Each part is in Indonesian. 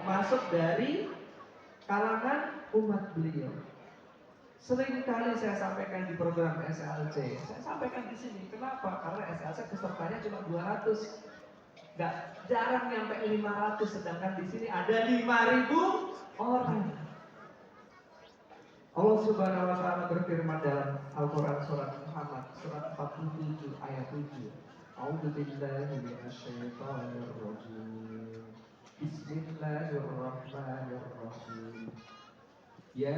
masuk dari kalangan umat beliau. Sering kali saya sampaikan di program SLC, saya sampaikan di sini. Kenapa? Karena SLC pesertanya cuma 200, nggak jarang nyampe 500, sedangkan di sini ada 5.000 orang. Allah Subhanahu wa taala berfirman dalam Al-Qur'an surat Muhammad surat 47 ayat 7. A'udzu billahi minasyaitonir rajim. Bismillahirrahmanirrahim. Ya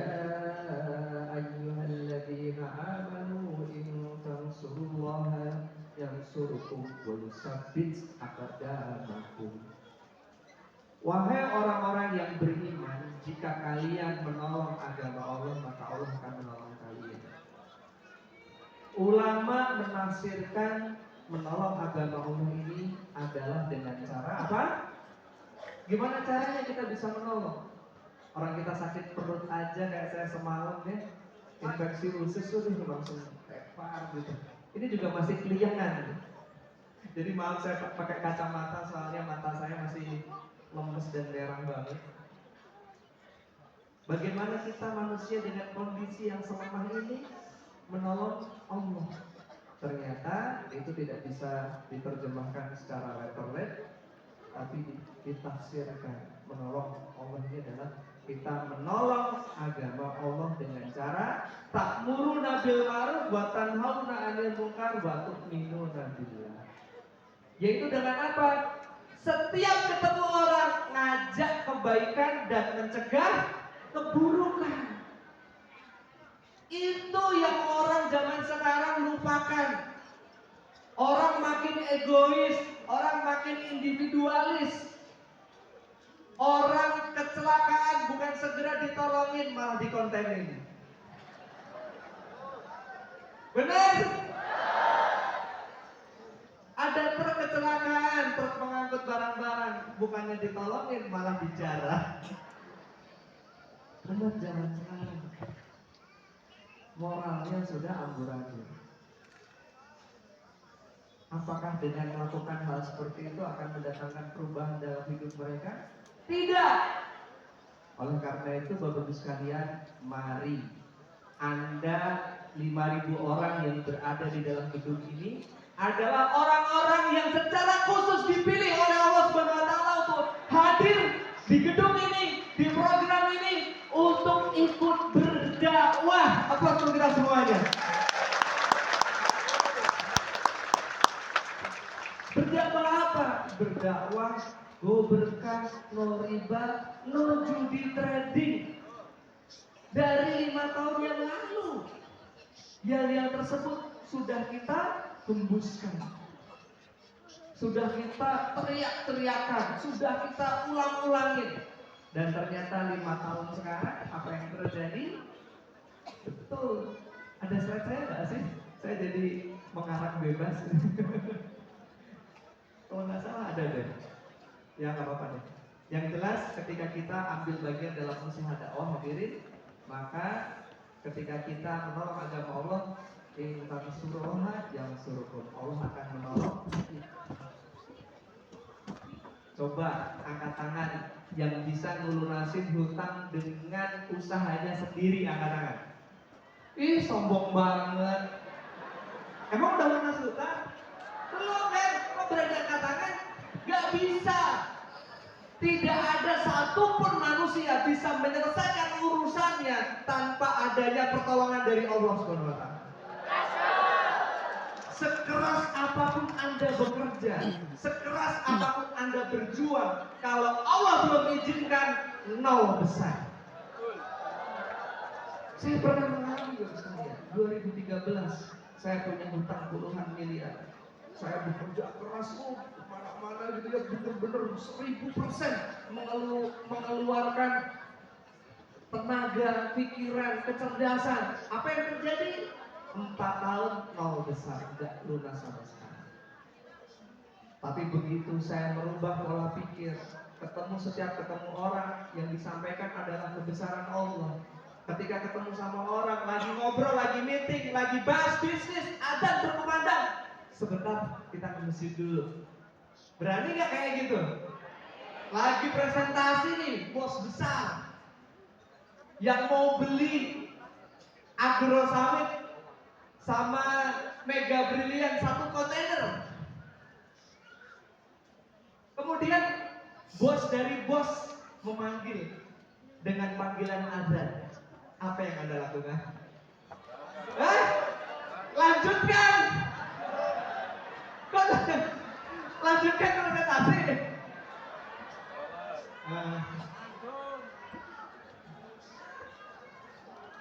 ayyuhalladzina amanu in tansurullaha yansurkum wa yusabbit aqdamakum. Wahai orang-orang yang beriman, jika kalian menolong agama Allah, maka Allah akan menolong kalian. Ulama menafsirkan menolong agama Allah ini adalah dengan cara apa? Gimana caranya kita bisa menolong? Orang kita sakit perut aja kayak saya semalam ya, infeksi usus tuh langsung tepar gitu. Ini juga masih keliangan. Jadi maaf saya pakai kacamata soalnya mata saya masih lemes dan merah banget. Bagaimana kita manusia dengan kondisi yang selemah ini menolong Allah? Ternyata itu tidak bisa diterjemahkan secara letter-let, tapi ditafsirkan. Menolong Allah ini adalah kita menolong agama Allah dengan cara ta'muruna bil ma'ruf wa tanhauna 'anil munkar wa tu'minuna billah. Yaitu dengan apa? Setiap ketemu orang ngajak kebaikan dan mencegah keburukan. Itu yang orang zaman sekarang lupakan. Orang makin egois, orang makin individualis. Orang kecelakaan bukan segera ditolongin, malah dikontenin. Benar? Ada truk kecelakaan, truk pengangkut barang-barang, bukannya ditolongin, malah dijarah. Benar zaman sekarang. Moralnya sudah amburadul. Apakah dengan melakukan hal seperti itu akan mendatangkan perubahan dalam hidup mereka? Tidak. Oleh karena itu Bapak Ibu sekalian, mari Anda 5.000 orang yang berada di dalam gedung ini adalah orang-orang yang secara khusus dipilih oleh Allah Subhanahu wa taala untuk hadir di gedung ini, di program ini untuk ikut berdakwah. Apa untuk kita semuanya? Berdakwah apa? Berdakwah go berkah, no riba, no judi trading. Dari 5 tahun yang lalu, yang tersebut sudah kita hembuskan, sudah kita teriak-teriakan, sudah kita ulang-ulangin. Dan ternyata 5 tahun sekarang apa yang terjadi? Betul. Ada slide saya nggak sih? Saya jadi mengarang bebas. Kalau nggak salah ada deh. Ya nggak apa-apa deh. Yang jelas ketika kita ambil bagian dalam usaha dakwah hadirin, maka ketika kita menolong agama Allah, in tansurullaha yansurkum, Allah akan menolong kita. Coba angkat tangan yang bisa ngelunasin hutang dengan usahanya sendiri, angkat tangan. Ih, sombong banget. Emang udah lunas hutang? Belum kan? Kok berani angkat tangan? Gak bisa. Tidak ada satupun manusia bisa menyelesaikan urusannya tanpa adanya pertolongan dari Allah Subhanahu wa taala. Sekeras apapun Anda bekerja, sekeras apapun Anda berjuang, kalau Allah belum izinkan, nol besar. Saya pernah mengalami misalnya 2013, saya punya hutang puluhan miliar. Saya bekerja keras, kemana-mana gitu ya, bener-bener 1000% mengeluarkan tenaga, pikiran, kecerdasan. Apa yang terjadi? 4 tahun nol besar, tidak lunas sama sekali. Tapi begitu saya merubah pola pikir, setiap ketemu orang yang disampaikan adalah kebesaran Allah. Ketika ketemu sama orang, lagi ngobrol, lagi meeting, lagi bahas bisnis, adzan berkumandang, sebentar kita ke masjid dulu. Berani nggak kayak gitu? Lagi presentasi nih, bos besar yang mau beli Agrosawit sama Mega Brilian 1 kontainer. Kemudian bos dari bos memanggil dengan panggilan azan. Apa yang Anda lakukan? Lanjutkan. Kok lanjutkan presentasi?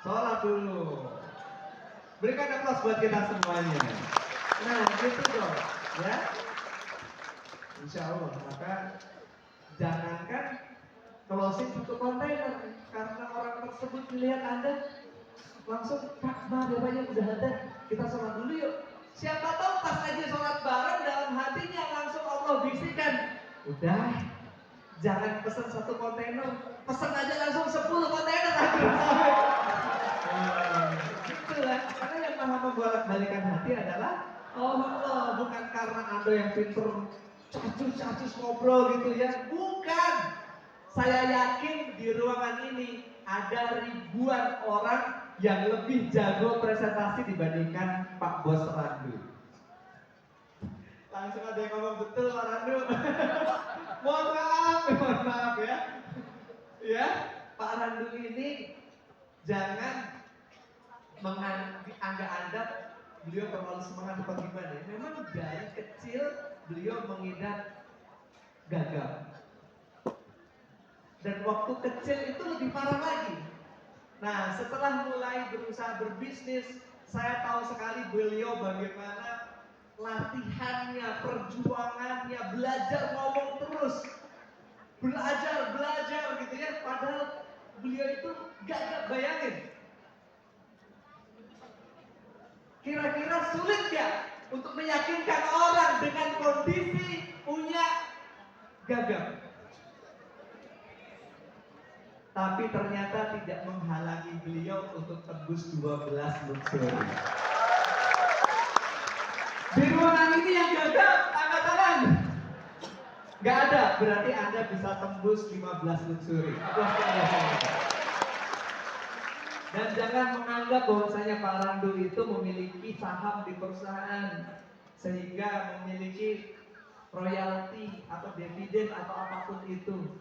Sholat dulu. Berikan aplaus buat kita semuanya. Nah, gitu dong, ya. Insya Allah, maka jangankan closing 1 kontainer, karena orang tersebut melihat Anda langsung, Pak, Bapaknya udah ada, kita sholat dulu yuk. Siapa tahu pas aja sholat bareng, dalam hatinya langsung Allah bisikan, udah, jangan pesen 1 kontainer, pesen aja langsung 10 kontainer. Itulah, karena yang maha membolak-balikan hati adalah Allah, bukan karena Anda yang pinter cacus ngobrol gitu ya, bukan. Saya yakin di ruangan ini ada ribuan orang yang lebih jago presentasi dibandingkan Pak Bos Randu. Langsung ada yang ngomong, betul Pak Randu. mohon maaf ya. Ya, Pak Randu ini jangan menganggap beliau terlalu semangat atau gimana. Memang dari kecil beliau mengidap gagal. Dan waktu kecil itu lebih parah lagi. Nah, setelah mulai berusaha berbisnis, saya tahu sekali beliau bagaimana latihannya, perjuangannya, belajar ngomong terus. Belajar gitu ya. Padahal beliau itu gak bayangin. Kira-kira sulit gak untuk meyakinkan orang dengan kondisi punya gagal? Tapi ternyata tidak menghalangi beliau untuk tembus 12 luxury. Di ruangan ini yang gagal, angkat tangan. Gak ada, berarti Anda bisa tembus 15 luxury. Dan jangan menganggap bahwasanya Pak Randu itu memiliki saham di perusahaan sehingga memiliki royalti atau dividen atau apapun itu.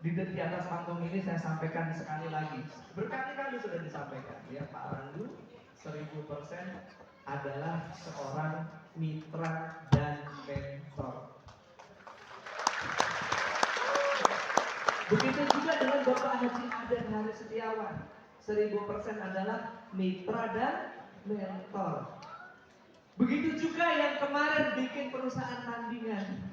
Di atas panggung ini saya sampaikan sekali lagi, berkali-kali sudah disampaikan ya, Pak Randu 1000% adalah seorang mitra dan mentor. Begitu juga dengan Bapak Haji Aden Hari Setiawan, 1000% adalah mitra dan mentor. Begitu juga yang kemarin bikin perusahaan tandingan.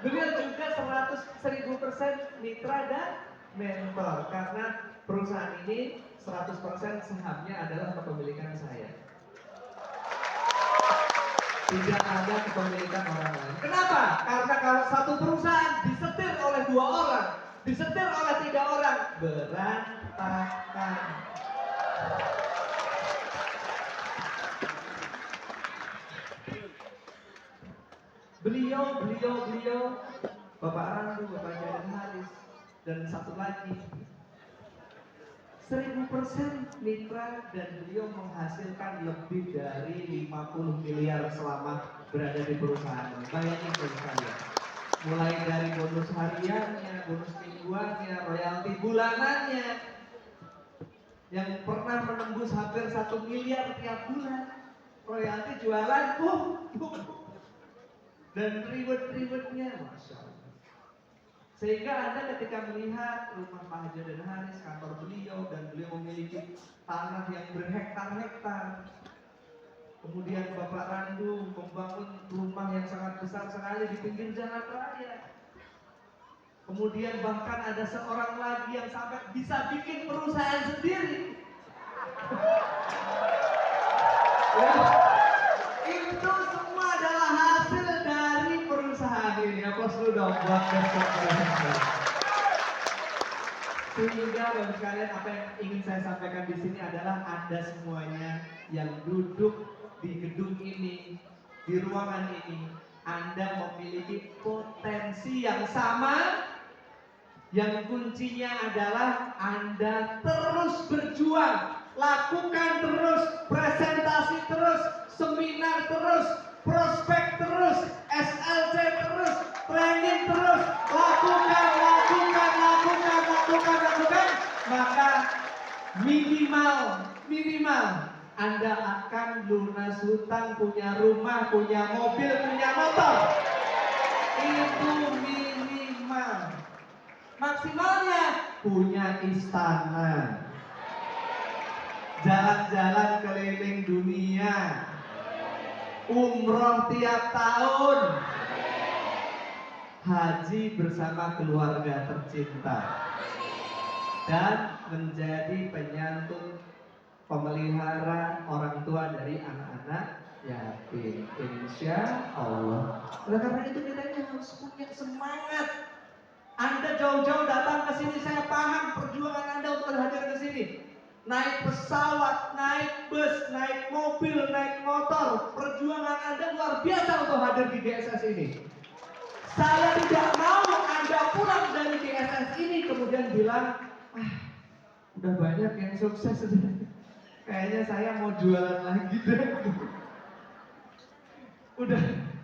Beliau juga 1000% mitra dan mentor, karena perusahaan ini 100% sahamnya adalah kepemilikan saya. Tidak ada kepemilikan orang lain. Kenapa? Karena kalau satu perusahaan disetir oleh 2 orang, disetir oleh 3 orang, berantakan. Beliau, Bapak Randu, Bapak Jaden Haris, dan satu lagi 1000% mitra, dan beliau menghasilkan lebih dari 50 miliar selama berada di perusahaan. Bayangin perusahaan, mulai dari bonus hariannya, bonus mingguannya, royalti bulanannya, yang pernah menembus hampir 1 miliar tiap bulan, royalti jualan, dan reward-rewardnya, Masya Allah. Sehingga Anda ketika melihat rumah Pak Haji Aden Haris, kantor beliau, dan beliau memiliki tanah yang berhektar-hektar. Kemudian Bapak Randu membangun rumah yang sangat besar sekali di pinggir jalan raya. Kemudian bahkan ada seorang lagi yang sampai bisa bikin perusahaan sendiri. Ya, itu semua adalah hasil dari perusahaan ini. Apa sudah buat besok? Sehingga bagi kalian, apa yang ingin saya sampaikan di sini adalah Anda semuanya yang duduk di gedung ini, di ruangan ini, Anda memiliki potensi yang sama, yang kuncinya adalah Anda terus berjuang, lakukan terus, presentasi terus, seminar terus, prospek terus, SLC terus, training terus, lakukan, maka minimal Anda akan lunas hutang, punya rumah, punya mobil, punya motor. Itu minimal. Maksimalnya punya istana, jalan-jalan keliling dunia, umroh tiap tahun, haji bersama keluarga tercinta, dan menjadi penyantun pemelihara orang tua dari anak-anak yatim, insya Allah. Oleh karena itu kita ini harus punya semangat. Anda jauh-jauh datang ke sini, saya paham perjuangan Anda untuk hadir ke sini. Naik pesawat, naik bus, naik mobil, naik motor, perjuangan Anda luar biasa untuk hadir di GSS ini. Saya tidak mau Anda pulang dari GSS ini kemudian bilang, udah banyak yang sukses, kayaknya saya mau jualan lagi deh. Udah,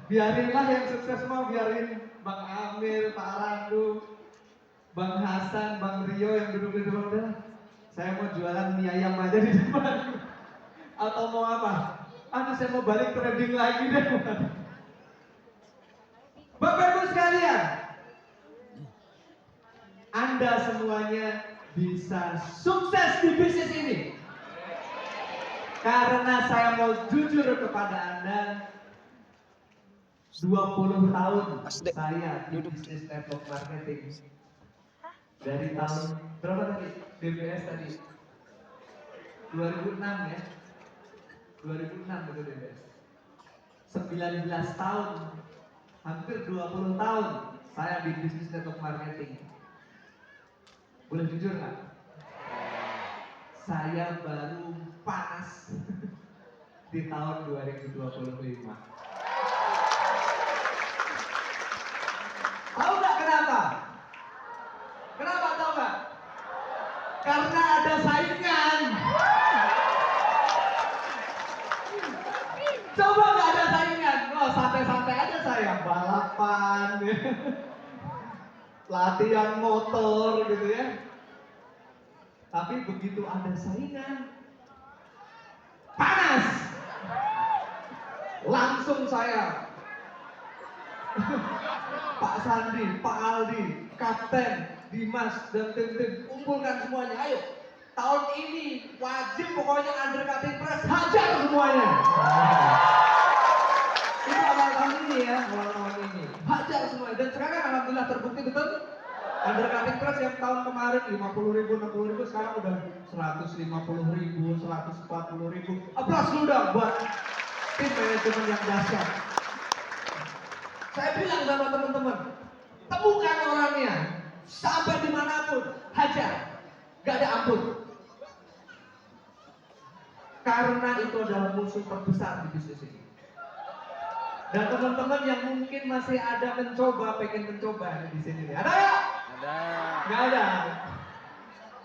biarinlah yang sukses mau, biarin Bang Amir, Pak Randu, Bang Hasan, Bang Rio yang duduk di depan. Udah, saya mau jualan mie ayam aja di depan. Atau mau apa? Saya mau balik trading lagi deh. Bapak Ibu sekalian, Anda semuanya bisa sukses di bisnis ini. Karena saya mau jujur kepada Anda, 20 tahun saya di bisnis network marketing. Dari tahun berapa tadi? DBS tadi 2006 ya. 2006 itu DBS. 19 tahun, hampir 20 tahun saya di bisnis network marketing. Boleh jujur nggak? Saya baru panas di tahun 2025. Tahu nggak kenapa? Kenapa tahu nggak? Karena ada saingan. Coba nggak ada saingan, santai-santai aja saya balapan, latihan motor gitu ya. Tapi begitu ada saingan, panas, langsung saya. Pak Sandi, Pak Aldi, Kapten, Dimas, dan tim-tim, kumpulkan semuanya, ayo. Tahun ini wajib pokoknya undercutting press, hajar semuanya. Itu awal tahun ini ya, awal tahun ini. Hajar semuanya, dan sekarang alhamdulillah terbukti betul. Undercutting press yang tahun kemarin 50.000, 60.000, sekarang udah 150.000, 140.000. Aplaus dulu dong buat tim manajemen yang dahsyat. Saya bilang sama teman-teman, temukan orangnya, sampai dimanapun, hajar, gak ada ampun. Karena itu adalah musuh terbesar di bisnis ini. Dan teman-teman yang mungkin masih ada mencoba, pengen mencoba di sini, ada ya? Ada. Gak ada.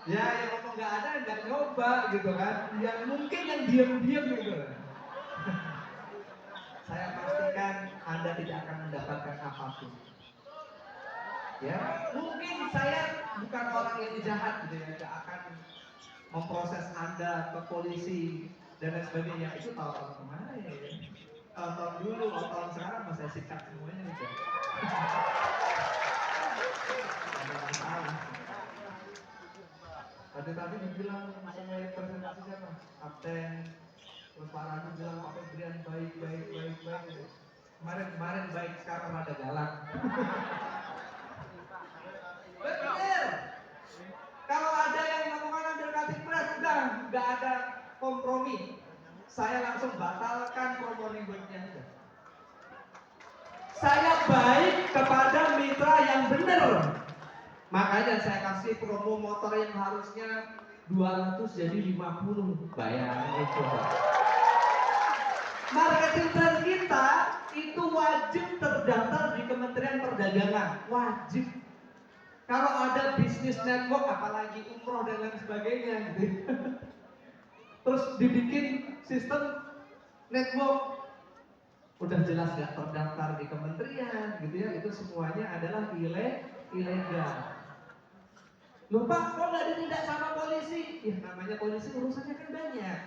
Ya, yang ngomong gak ada, gak nyoba gitu kan. Yang mungkin yang diam-diam gitu. Saya pastikan Anda tidak akan mendapatkan apapun. Ya, mungkin saya bukan orang yang jahat gitu ya, tidak akan memproses Anda ke polisi dan lain sebagainya. Itu tahun kemana ya? Tahun dulu, tahun sekarang masih sikat semuanya gitu. Ada masalah. Tadi dibilang sama yang presentasi siapa? Kapten. Terus Pak Radu bilang Pak Febrian baik. Kemarin baik, sekarang rada galak. Betul. Kalau ada yang melakukan undercutting press, udah nggak ada kompromi. Saya langsung batalkan promo ribetnya. Saya baik kepada mitra yang benar. Makanya saya kasih promo motor yang harusnya 200 jadi 50. Bayangin coba. Marketing plan kita itu wajib terdaftar di Kementerian Perdagangan, wajib. Kalau ada bisnis network, apalagi umroh dan lain sebagainya, gitu. Terus dibikin sistem network, udah jelas nggak terdaftar di kementerian, gitu ya, itu semuanya adalah ilegal. Lupa kok nggak ditindak sama polisi? Ya namanya polisi urusannya kan banyak,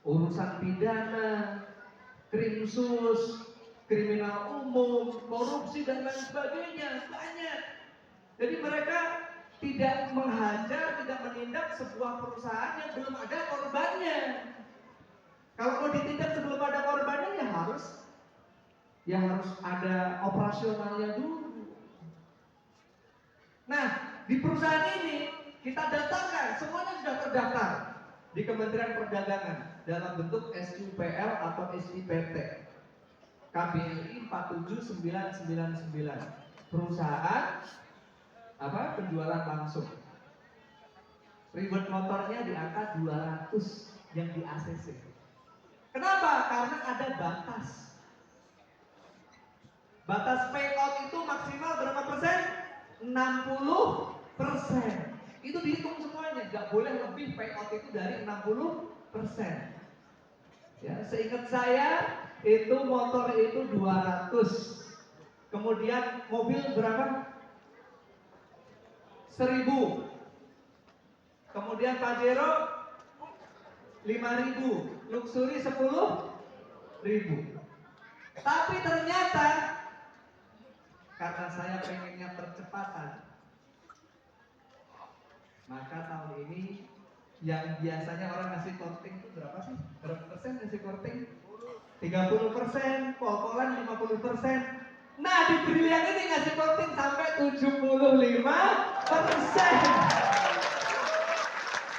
urusan pidana, krimsus, kriminal umum, korupsi dan lain sebagainya, banyak. Jadi mereka tidak menghajar, tidak menindak sebuah perusahaan yang belum ada korbannya. Kalau mau ditindak sebelum ada korbannya ya harus ada operasionalnya dulu. Nah, di perusahaan ini kita daftarkan, semuanya sudah terdaftar di Kementerian Perdagangan dalam bentuk SUPL atau SIPT. KBLI 47999. Perusahaan penjualan langsung. Reward motornya di angka 200 yang di ACC. Kenapa? Karena ada batas. Batas payout itu maksimal berapa persen? 60%. Itu dihitung semuanya, nggak boleh lebih payout itu dari 60%. Ya, seingat saya itu motor itu 200. Kemudian mobil berapa? 1000. Kemudian Pajero 5000, Luxury 10.000. Tapi ternyata karena saya pengennya percepatan, maka tahun ini yang biasanya orang ngasih korting itu berapa sih? Berapa persen ngasih korting? 30%, pol-polan 50%. Nah, di Brilian ini ngasih korting sampai 75%.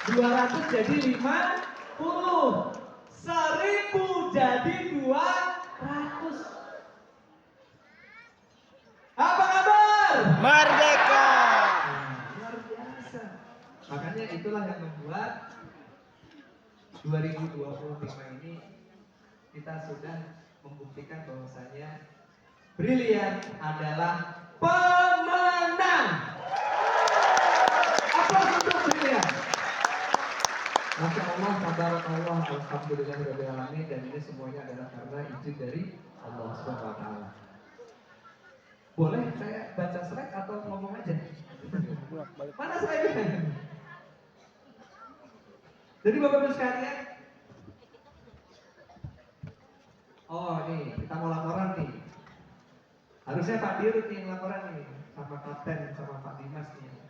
200 jadi 50, 1000 jadi 200. Apa kabar? Merdeka. Luar biasa. Makanya itulah yang membuat 2025 ini kita sudah membuktikan bahwasanya Brilian adalah pemenang. Aplaus untuk Brilian. Masya Allah, tabarakallah, alhamdulillahirabbil alamin, dan ini semuanya adalah karena izin dari Allah Subhanahu wa taala. Boleh saya baca slide atau ngomong aja? Mana slide-nya? Jadi Bapak Ibu sekalian, oh nih kita mau laporan nih. Harusnya Pak Dirut nih yang laporan nih, sama Kapten, sama Pak Dimas nih.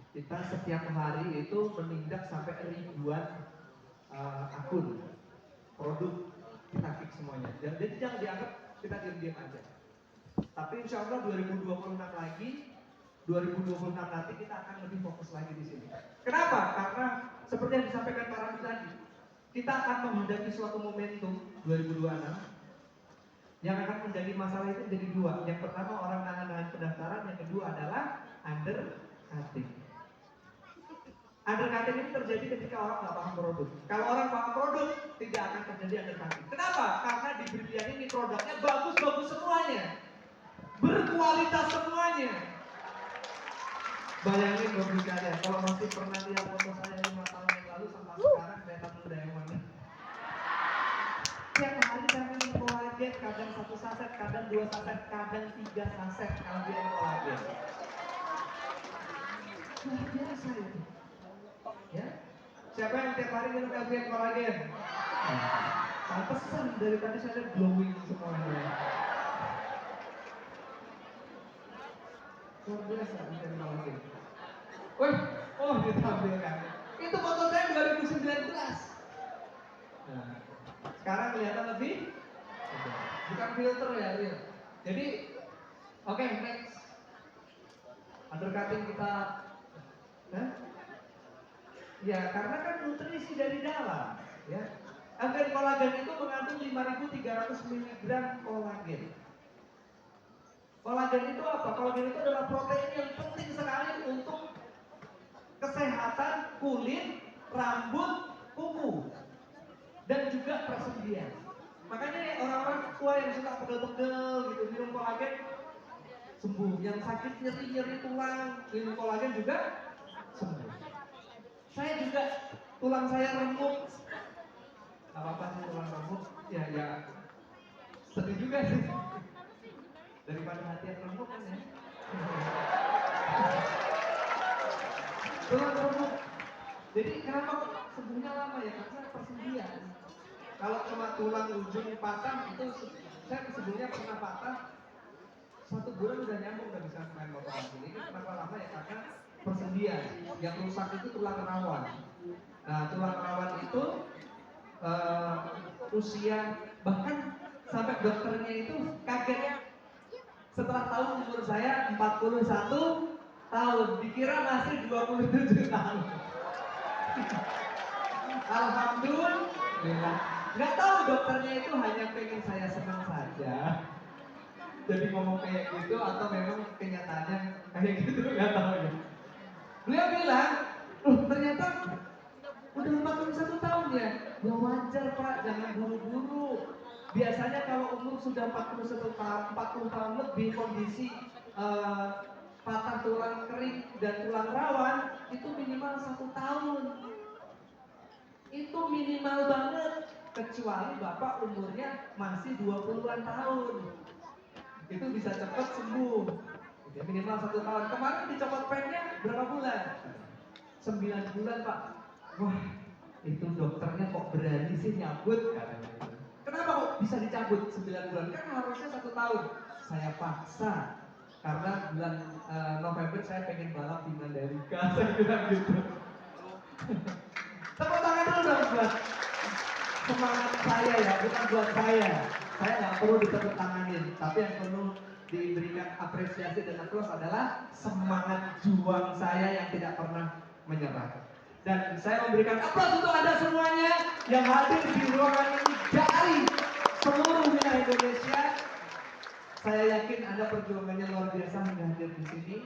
Kita setiap hari itu menindak sampai ribuan akun produk, kita fix semuanya. Jadi jangan dianggap kita diam-diam aja. Tapi insya Allah 2026 nanti kita akan lebih fokus lagi di sini. Kenapa? Karena seperti yang disampaikan Pak Ramzi tadi, kita akan menghadapi suatu momentum 2026 yang akan menjadi masalah itu jadi dua. Yang pertama orang nahan pendaftaran, yang kedua adalah undercutting. Undercutting ini terjadi ketika orang nggak paham produk. Kalau orang paham produk, tidak akan terjadi undercutting. Kenapa? Karena di Brilian ini produknya bagus-bagus semuanya, berkualitas semuanya. Bayangin Bapak kalian, kalau masih pernah lihat foto saya 5 tahun yang lalu sama sekarang, beta muda yang mana? Tiap hari saya minum kolagen, kadang 1 saset, kadang 2 saset, kadang 3 saset kalian kolagen. Luar biasa itu. Ya, siapa yang tiap hari minum kalian kolagen? Pantesan dari tadi saya glowing semuanya. Luar biasa kalian kolagen. Wih, oh ditampilkan. Itu foto saya 2019. Nah, sekarang kelihatan lebih, bukan filter ya, real. Jadi, oke, next. Undercutting kita, ya karena kan nutrisi dari dalam, ya. Algen kolagen itu mengandung 5.300 mg kolagen. Kolagen itu apa? Kolagen itu adalah protein yang penting sekali untuk kesehatan kulit, rambut, kuku, dan juga persendian. Makanya orang-orang tua yang suka pegel-pegel gitu, minum kolagen sembuh. Yang sakit nyeri-nyeri tulang, minum kolagen juga sembuh. Saya juga tulang saya remuk. Apa-apa sih tulang remuk? Ya sedih juga sih. Daripada hati yang remuk kan ya. Tulang remuk. Jadi kenapa sembuhnya lama ya? Karena persendian. Kalau cuma tulang ujung patah itu, saya sebelumnya pernah patah 1 bulan udah nyambung, udah bisa main motor lagi. Ini kenapa lama ya? Karena persendian. Yang rusak itu tulang rawan. Nah, tulang rawan itu usia, bahkan sampai dokternya itu kaget setelah tahu umur saya 41 tahun, dikira masih 27 tahun. Alhamdulillah. Nggak tahu dokternya itu hanya pengen saya senang saja. Jadi ngomong kayak gitu atau memang kenyataannya kayak gitu, nggak tahu ya. Beliau bilang, ternyata udah 41 tahun ya. Ya wajar Pak, jangan buru-buru. Biasanya kalau umur sudah 41 tahun, 40 tahun lebih, kondisi patah tulang kering dan tulang rawan itu minimal 1 tahun. Itu minimal banget, kecuali Bapak umurnya masih 20-an tahun. Itu bisa cepat sembuh. Ya, minimal 1 tahun. Kemarin dicopot pennya berapa bulan? 9 bulan Pak. Wah, itu dokternya kok berani sih nyabut katanya. Kenapa kok bisa dicabut 9 bulan? Kan harusnya 1 tahun. Saya paksa karena bulan November saya pengen balap di Mandalika. Saya bilang gitu. Tepuk tangan dulu dong buat semangat saya ya, bukan buat saya. Saya nggak perlu ditepuk tanganin, tapi yang perlu diberikan apresiasi dan aplaus adalah semangat juang saya yang tidak pernah menyerah. Dan saya memberikan aplaus untuk Anda semuanya yang hadir di ruangan ini dari seluruh wilayah Indonesia. Saya yakin Anda perjuangannya luar biasa hingga hadir di sini.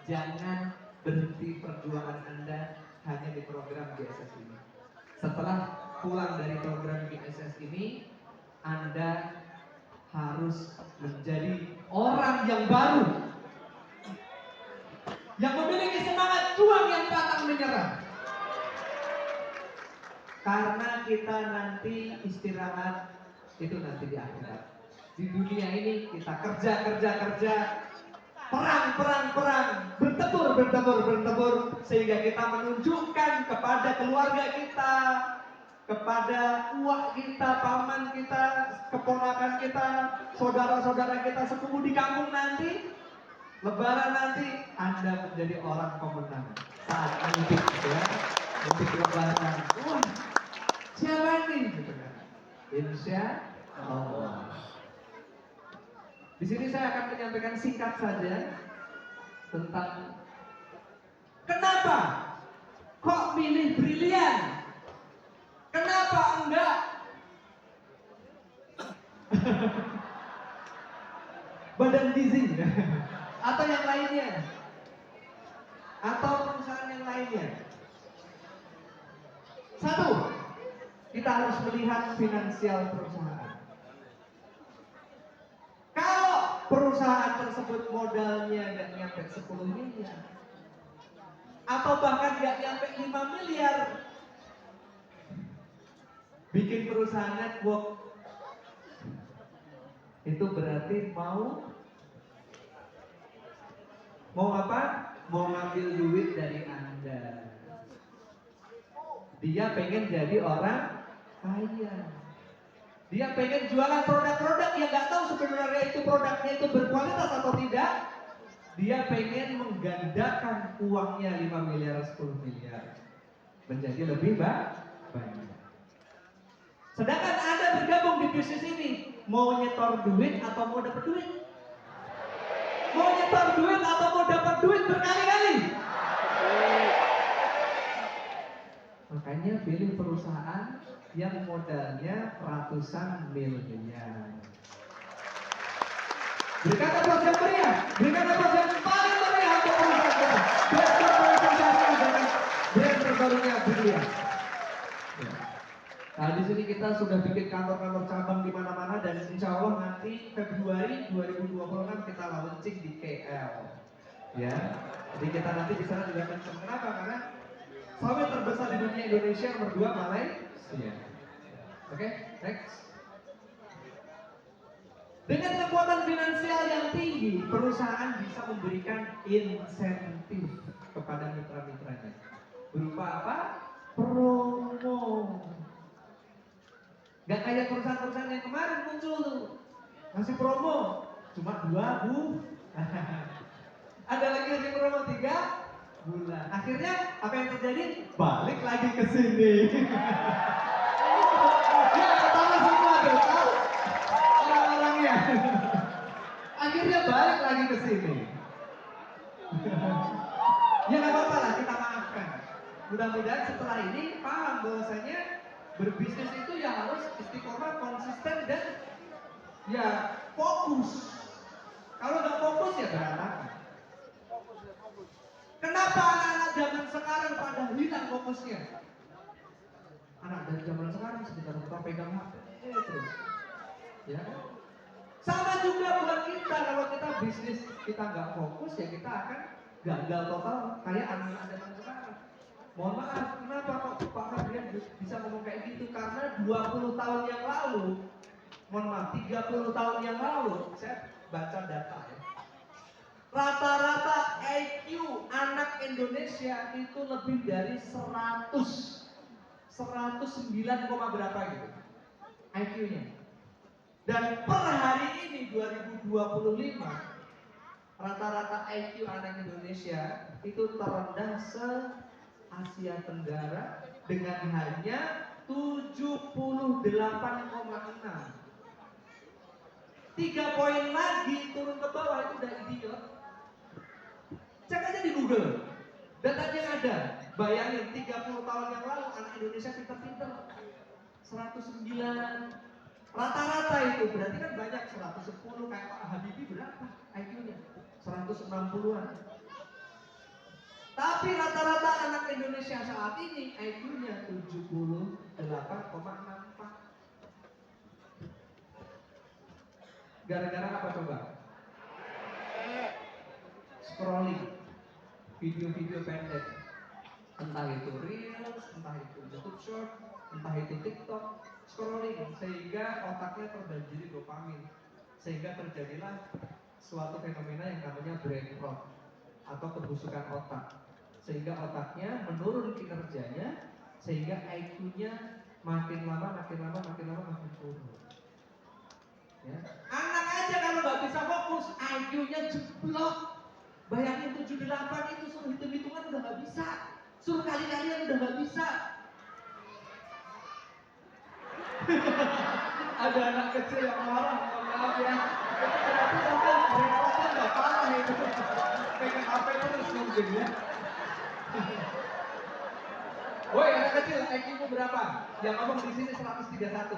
Jangan berhenti perjuangan Anda hanya di program GSS ini. Setelah pulang dari program GSS ini, Anda harus menjadi orang yang baru, yang memiliki semangat juang yang pantang menyerah. Karena kita nanti istirahat itu nanti di akhirat. Di dunia ini kita kerja, perang, bertempur, sehingga kita menunjukkan kepada keluarga kita, kepada uak kita, paman kita, keponakan kita, saudara-saudara kita, sepupu di kampung nanti, Lebaran nanti Anda menjadi orang pemenang saat mudik ya, mudik Lebaran. Wah, siapa ini? Gitu kan? Insya Allah. Di sini saya akan menyampaikan singkat saja tentang kenapa kok milih Brilian? Kenapa enggak Badan Gizi atau yang lainnya? Atau perusahaan yang lainnya? Satu, kita harus melihat finansial perusahaan. Kalau perusahaan tersebut modalnya nggak nyampe 10 miliar atau bahkan nggak nyampe 5 miliar, bikin perusahaan network itu berarti mau apa? Mau ngambil duit dari Anda. Dia pengen jadi orang kaya. Dia pengen jualan produk-produk yang nggak tahu sebenarnya itu produknya itu berkualitas atau tidak. Dia pengen menggandakan uangnya 5 miliar, 10 miliar menjadi lebih banyak. Sedangkan Anda bergabung di bisnis ini, mau nyetor duit atau mau dapat duit? Mau nyetor duit atau mau dapat duit berkali-kali? Makanya pilih perusahaan yang modalnya ratusan miliar. Berikan aplaus yang meriah, berikan aplaus yang paling meriah untuk perusahaan kita. Brand terbarunya Brilian. Nah, di sini kita kita sudah bikin kantor-kantor cabang di mana-mana dan insya Allah nanti Februari 2026 kita launching di KL. Ya, jadi kita nanti di sana juga kenceng. Kenapa? Karena sawit terbesar di dunia Indonesia, nomor 2 Malaysia. Oke, next. Dengan kekuatan finansial yang tinggi, perusahaan bisa memberikan insentif kepada mitra-mitranya. Berupa apa? Promo. Gak kayak perusahaan-perusahaan yang kemarin muncul tuh, ngasih promo cuma 2 bulan. Ada lagi ngasih promo 3 bulan. Akhirnya apa yang terjadi? Balik lagi ke sini. Ya ketawa semua tuh, tahu orang-orangnya. Akhirnya balik lagi ke sini. Ya nggak apa-apa lah, kita maafkan. Mudah-mudahan setelah ini paham bahwasanya berbisnis itu ya harus istiqomah, konsisten dan ya fokus. Kalau nggak fokus ya berantakan. Kenapa anak-anak zaman sekarang pada hilang fokusnya? Anak dari zaman sekarang sebentar-bentar pegang HP terus. Ya. Sama juga buat kita, kalau kita bisnis kita nggak fokus ya kita akan gagal total kayak anak-anak zaman sekarang. Mohon maaf, kenapa kok Pak Fabian bisa ngomong kayak gitu? Karena 20 tahun yang lalu, mohon maaf, 30 tahun yang lalu, saya baca data ya. Rata-rata IQ anak Indonesia itu lebih dari 109, berapa gitu IQ-nya. Dan per hari ini 2025 rata-rata IQ anak Indonesia itu terendah se-Asia Tenggara dengan hanya 78,6. 3 poin lagi turun ke bawah itu udah idiot. Cek aja di Google, datanya ada. Bayangin 30 tahun yang lalu anak Indonesia pinter-pinter 109. Rata-rata itu berarti kan banyak 110, kayak Pak Habibie berapa IQ-nya? 160-an. Tapi rata-rata anak Indonesia saat ini IQ-nya 78,64. Gara-gara apa coba? Scrolling video-video pendek. Entah itu Reels, entah itu YouTube Short, entah itu TikTok. Scrolling sehingga otaknya terbanjiri dopamin, sehingga terjadilah suatu fenomena yang namanya brain rot atau kebusukan otak, sehingga otaknya menurun kinerjanya, sehingga IQ-nya makin lama makin turun. Ya. Anak aja kalau nggak bisa fokus, IQ-nya jeblok. Bayangin 78 itu suruh hitung-hitungan udah nggak bisa, suruh kali-kalian udah nggak bisa. Ada anak kecil yang marah, maaf ya. Itu berarti sampai berikutnya nggak parah itu. Pegang HP terus mungkin ya. Woi anak kecil, IQ-mu berapa? Yang ngomong di sini 131.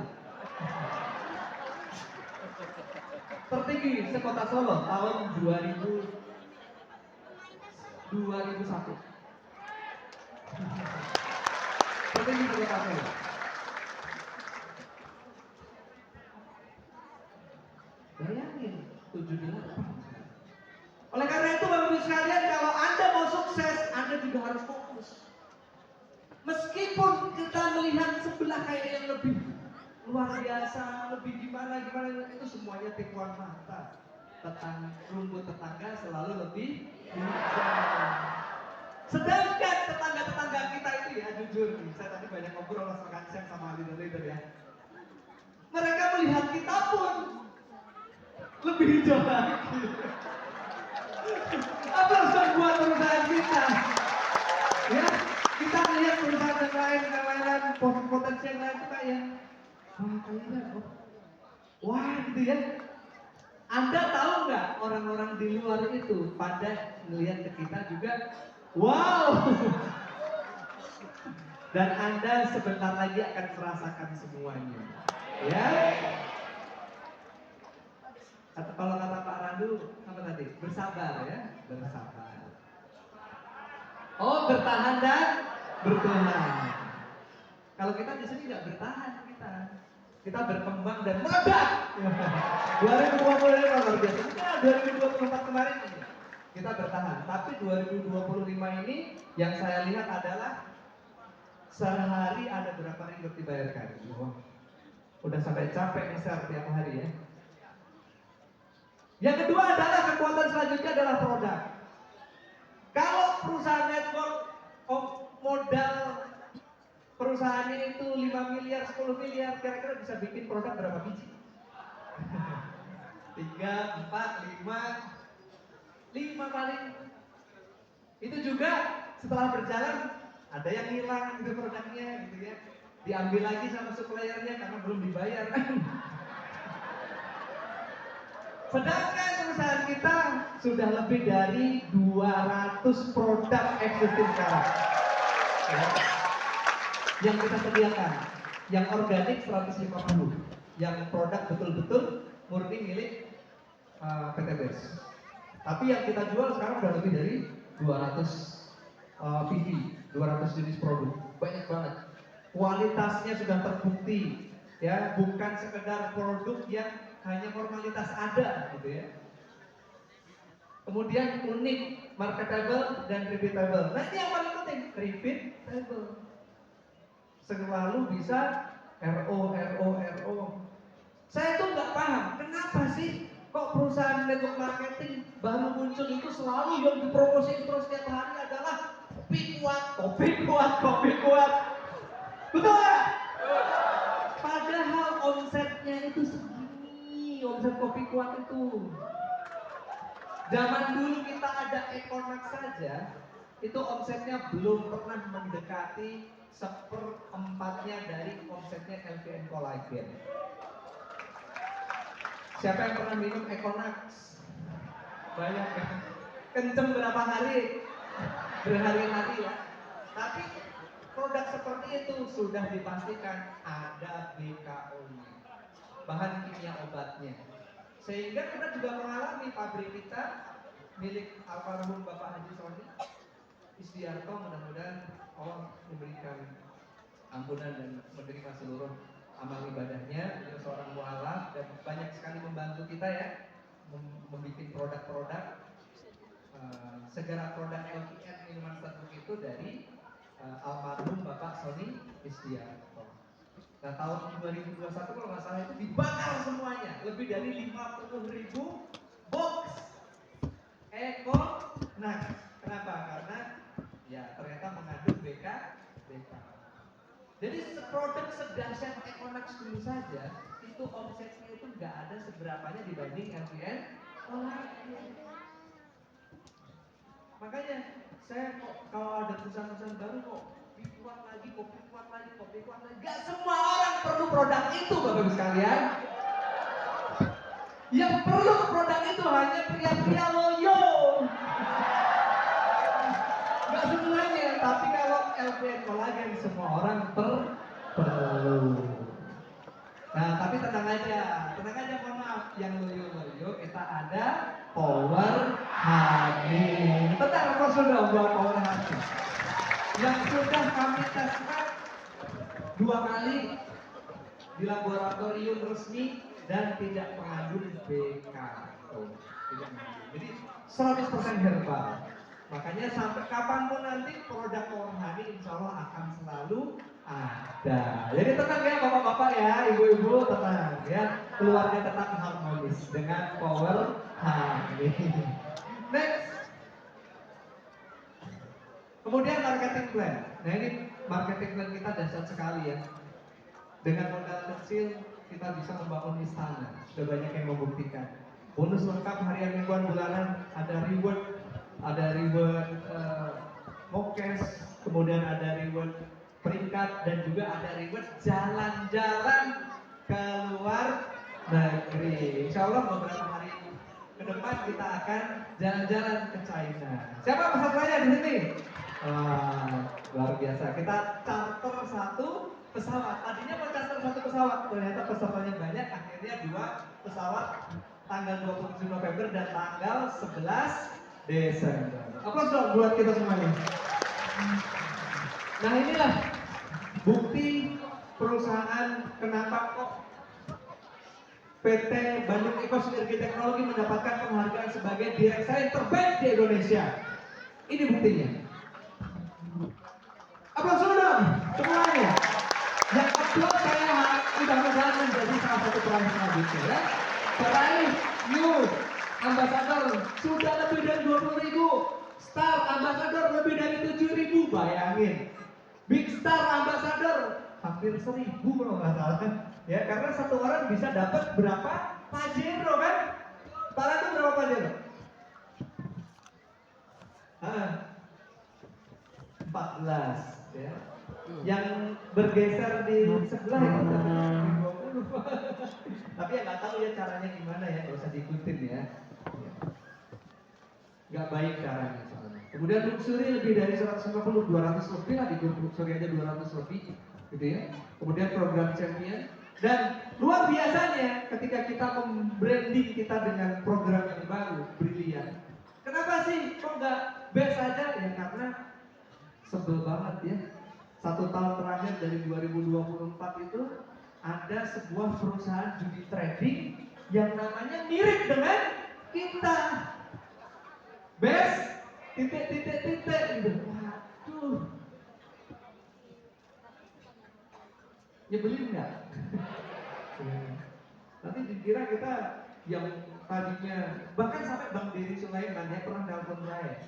Tertinggi sekota Solo tahun 2001. Tertinggi sekota Solo. Bayangin 78. Oleh karena itu Bapak Ibu sekalian, kalau Anda mau sukses, Anda juga harus fokus. Meskipun kita melihat sebelah kayak yang lebih luar biasa, lebih gimana itu semuanya tipuan mata. Rumput tetangga selalu lebih hijau. Sedangkan tetangga-tetangga kita itu ya jujur nih, saya tadi banyak ngobrol sama leader-leader ya. Mereka melihat kita pun lebih hijau lagi. Apa harus buat perusahaan kita? Ya, kita melihat perusahaan yang lain, potensi yang lain itu kayak, wah gitu ya. Anda tahu nggak orang-orang di luar itu pada melihat ke kita juga, wow. Dan Anda sebentar lagi akan merasakan semuanya, ya. Atau kalau kata Pak Randu, apa tadi? Bersabar ya, bersabar. Oh, bertahan dan bertahan. Kalau kita di sini nggak bertahan kita berkembang dan meledak. 2020 ini luar biasa. Nah, 2024 kemarin kita bertahan, tapi 2025 ini yang saya lihat adalah sehari ada berapa ringgit dibayarkan. Udah sampai capek nge-share tiap hari ya. Yang kedua adalah kekuatan selanjutnya adalah produk. Kalau perusahaan network modal perusahaannya itu 5 miliar, 10 miliar, kira-kira bisa bikin produk berapa biji? 3, 4, 5 paling. Itu juga setelah berjalan ada yang hilang gitu produknya gitu ya. Diambil lagi sama suppliernya karena belum dibayar. Sedangkan perusahaan kita sudah lebih dari 200 produk existing sekarang. Yang kita sediakan, yang organik 150, yang produk betul-betul murni milik PT BES. Tapi yang kita jual sekarang udah lebih dari 200 PV, 200 jenis produk, banyak banget. Kualitasnya sudah terbukti, ya, bukan sekedar produk yang hanya formalitas ada, gitu ya. Kemudian unik, marketable dan repeatable. Nah ini yang paling penting, repeatable. Selalu bisa RO. Saya tuh nggak paham, kenapa sih kok perusahaan network marketing baru muncul itu selalu yang dipromosi terus setiap hari adalah kopi kuat. Betul nggak? Padahal omsetnya itu segini, omset kopi kuat itu. Zaman dulu kita ada Econax saja, itu omsetnya belum pernah mendekati 1/4-nya dari omsetnya LVN Collagen. Siapa yang pernah minum Econax? Banyak kan? Kenceng berapa hari? Berhari-hari ya. Tapi produk seperti itu sudah dipastikan ada BKO-nya, bahan kimia obatnya. Sehingga kita juga mengalami pabrik kita milik almarhum Bapak Haji Soni Isdiarto, mudah-mudahan Allah memberikan ampunan dan menerima seluruh amal ibadahnya. Beliau seorang mualaf dan banyak sekali membantu kita ya, membuat produk-produk. Segala produk LPN minuman serbuk itu dari almarhum Bapak Soni Isdiarto. Nah tahun 2021 kalau nggak salah itu dibakar semuanya, lebih dari 50.000 box Econax. Kenapa? Karena ya ternyata mengandung BK. Jadi produk sedahsyat Econax dulu saja itu omsetnya itu nggak ada seberapanya dibanding LVN Collagen. Makanya saya kok kalau ada perusahaan-perusahaan baru kok kopi kuat lagi. Gak semua orang perlu produk itu, Bapak Ibu sekalian. Yang perlu produk itu hanya pria-pria loyo. Gak semuanya, tapi kalau LVN Collagen semua orang perlu. Nah, tapi tenang aja, mohon maaf, yang loyo-loyo kita ada Power Honey. Tenang, apa sudah buat Power Honey? Yang sudah kami teskan 2 kali di laboratorium resmi dan tidak mengandung BKO. Jadi 100% herbal. Makanya sampai kapanpun nanti produk Power Honey insya Allah akan selalu ada. Jadi tenang ya bapak-bapak ya, ibu-ibu tenang ya. Keluarga tetap harmonis dengan Power Honey. Next. Kemudian marketing plan. Nah ini marketing plan kita dahsyat sekali ya. Dengan modal kecil kita bisa membangun istana. Sudah banyak yang membuktikan. Bonus lengkap harian, mingguan, bulanan, ada reward Mokes, kemudian ada reward peringkat dan juga ada reward jalan-jalan ke luar negeri. Insya Allah beberapa hari ke depan kita akan jalan-jalan ke China. Siapa pesertanya di sini? Luar biasa. Kita charter 1 pesawat. Tadinya mau charter 1 pesawat, ternyata pesertanya banyak. Akhirnya 2 pesawat tanggal 27 November dan tanggal 11 Desember. Aplaus dong buat kita semuanya. Nah inilah Bukti perusahaan kenapa kok PT Bandung Eko Sinergi Teknologi mendapatkan penghargaan sebagai direct selling terbaik di Indonesia. Ini buktinya. Aplaus dulu dong semuanya. Yang aplaus saya mudah-mudahan menjadi salah satu peraih selanjutnya ya. Peraih new ambassador sudah lebih dari 20.000. Star ambassador lebih dari 7.000. Bayangin. Big Star ambassador hampir 1.000 kalau nggak salah kan. Ya, karena satu orang bisa dapat berapa Pajero kan? Para itu berapa Pajero? 14 ya. Yang bergeser di sebelah itu 20. Tapi ya nggak tahu ya caranya gimana ya, nggak usah diikutin ya. Nggak baik caranya soalnya. Kemudian luxury lebih dari 150, 200 lebih lah, di grup luxury aja 200 lebih gitu ya. Kemudian program champion. Dan luar biasanya ketika kita membranding kita dengan program yang baru, brilian. Kenapa sih kok nggak best aja? Ya karena sebel banget ya. 1 tahun terakhir dari 2024 itu ada sebuah perusahaan judi trading yang namanya mirip dengan kita. Best titik gitu. Waduh. Nyebelin nggak? Nanti dikira kita yang tadinya, bahkan sampai Bang Diri Sulaiman dia pernah telepon saya.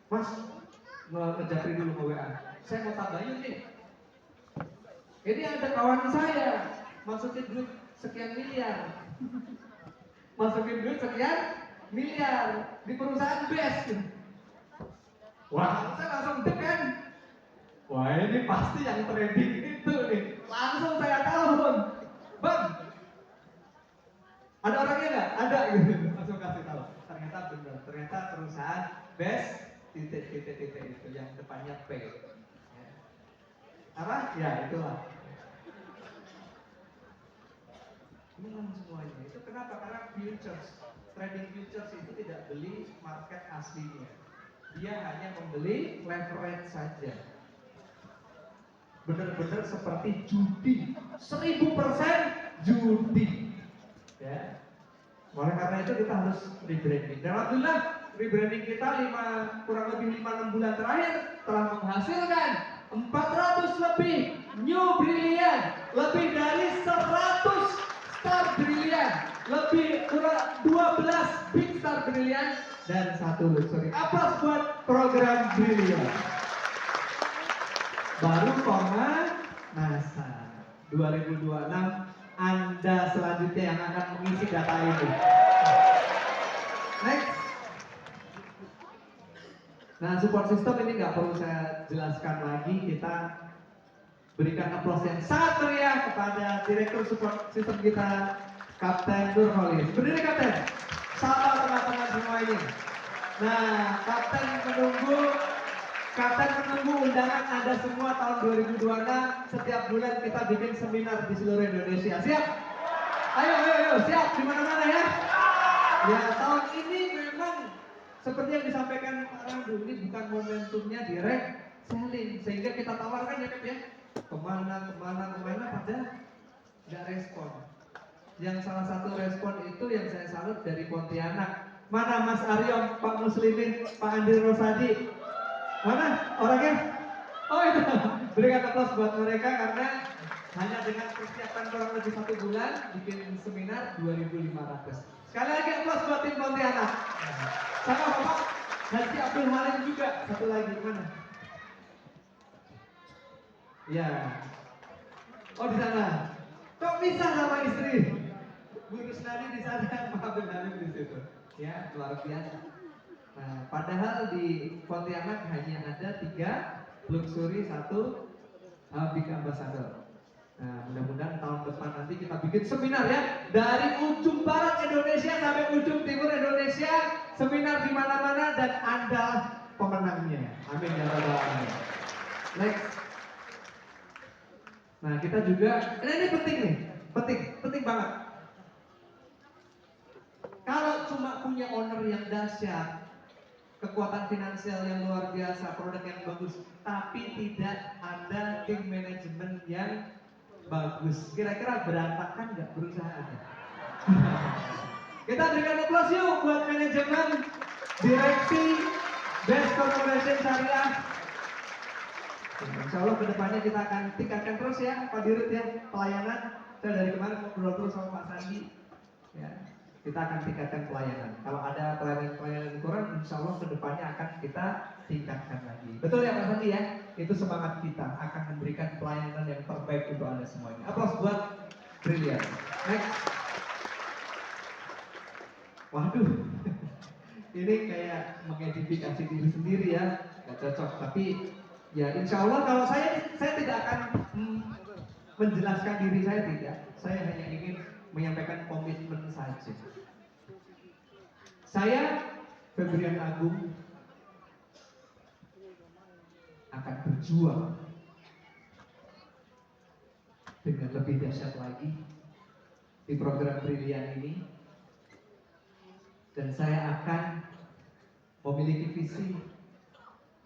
Mas, ngejapri dulu ke WA. Saya mau tambahin nih. Ini ada kawan saya, masukin duit sekian miliar. Masukin duit sekian miliar di perusahaan best. Wah, saya langsung deg kan. Wah, ini pasti yang trading itu nih. Langsung saya telepon, Bang, ada orangnya nggak? Ada gitu. Langsung kasih tahu. Ternyata benar. Ternyata perusahaan best titik itu yang depannya P. Ya. Apa? Ya itulah. Memang semuanya. Itu kenapa? Karena futures, trading futures itu tidak beli market aslinya. Dia hanya membeli leverage saja. Benar-benar seperti judi, 1000% judi. Ya. Oleh karena itu kita harus rebranding. Dan alhamdulillah rebranding kita kurang lebih 5-6 bulan terakhir telah menghasilkan 400 lebih new brilliant, lebih dari 100 star brilliant, lebih kurang 12 big star brilliant dan 1 luxury. Aplaus buat program brilliant. Baru NASA 2026 Anda selanjutnya yang akan mengisi data ini. Next. Nah, support system ini nggak perlu saya jelaskan lagi. Kita berikan aplaus yang sangat meriah kepada direktur support system kita, Kapten Nurholis. Berdiri Kapten. Sapa teman-teman semua ini. Nah, Kapten menunggu undangan Anda semua tahun 2026. Setiap bulan kita bikin seminar di seluruh Indonesia. Siap? Ayo, siap di mana-mana ya. Ya, tahun ini memang seperti yang disampaikan Pak Randu, ini bukan momentumnya direct selling, sehingga kita tawarkan ya Kak ya. Kemana, padahal nggak respon. Yang salah satu respon itu yang saya salut dari Pontianak. Mana Mas Aryo, Pak Muslimin, Pak Andri Rosadi? Mana orangnya? Oh itu, berikan aplaus buat mereka karena hanya dengan persiapan kurang lebih 1 bulan bikin seminar 2.500. Sekali lagi aplaus buat tim Pontianak. Sama Bapak Haji Abdul Halim juga, satu lagi mana? Ya. Oh di sana. Kok bisa sama istri? Bu Rusnadi di sana, Pak Abdul Halim di situ. Ya, luar biasa. Nah, padahal di Pontianak hanya ada 3 luxury, 1 big ambassador. Nah, mudah-mudahan tahun depan nanti kita bikin seminar ya, dari ujung barat Indonesia sampai ujung timur Indonesia, seminar di mana-mana dan Anda pemenangnya. Amin ya rabbal alamin. Next. Nah, kita juga, ini penting nih, penting banget. Kalau cuma punya owner yang dahsyat, kekuatan finansial yang luar biasa, produk yang bagus, tapi tidak ada tim manajemen yang bagus. Kira-kira berantakan nggak perusahaannya? Kita berikan aplaus yuk buat manajemen, direksi, Best Corporation Syariah. Insya Allah kedepannya kita akan tingkatkan terus ya Pak Dirut ya, pelayanan. Saya dari kemarin ngobrol terus sama Pak Sandi ya, kita akan tingkatkan pelayanan. Kalau ada pelayanan kurang, insya Allah kedepannya akan kita tingkatkan lagi. Betul ya Pak Sandi ya? Itu semangat kita akan memberikan pelayanan yang terbaik untuk Anda semuanya. Aplaus buat Brilian. Next. Waduh, ini kayak mengidentifikasi diri sendiri ya, nggak cocok. Tapi ya insya Allah kalau saya tidak akan menjelaskan diri saya, tidak. Saya hanya ingin menyampaikan komitmen saja. Saya Febrian Agung akan berjuang dengan lebih dahsyat lagi di program Brilian ini, dan saya akan memiliki visi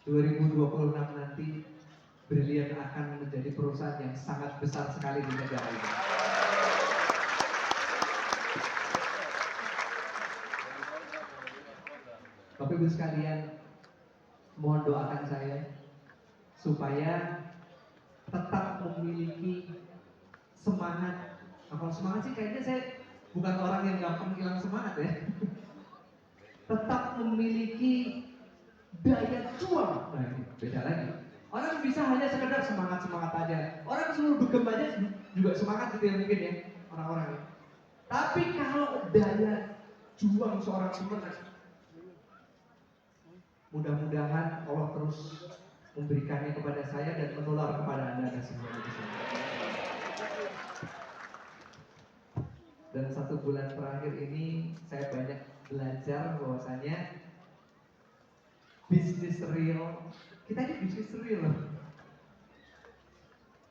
2026 nanti Brilian akan menjadi perusahaan yang sangat besar sekali di negara ini. Bapak Ibu sekalian, mohon doakan saya supaya tetap memiliki semangat. Kalau semangat sih kayaknya saya bukan orang yang gampang hilang semangat ya. Tetap memiliki daya juang. Nah ini beda lagi. Orang bisa hanya sekedar semangat-semangat aja. Orang suruh dugem aja juga semangat gitu ya mungkin ya orang-orang ya. Tapi kalau daya juang seorang pemenang, mudah-mudahan Allah terus memberikannya kepada saya dan menular kepada Anda semua di sini. Dan 1 bulan terakhir ini saya banyak belajar bahwasanya bisnis real, kita ini bisnis real loh.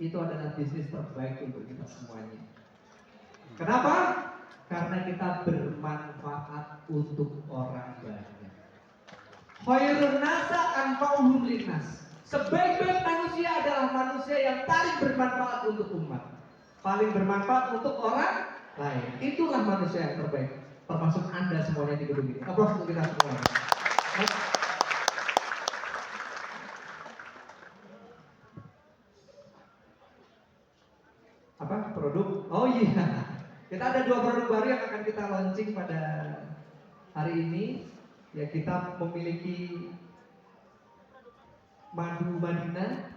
Itu adalah bisnis terbaik untuk kita semuanya. Kenapa? Karena kita bermanfaat untuk orang banyak. Khairun nasa anfa'uhum linnas. Sebaik-baik manusia adalah manusia yang paling bermanfaat untuk umat, paling bermanfaat untuk orang lain. Itulah manusia yang terbaik. Termasuk Anda semuanya di gedung ini. Aplaus untuk kita semuanya. Apa? Produk? Oh iya. Kita ada 2 produk baru yang akan kita launching pada hari ini. Ya, kita memiliki madu Madinah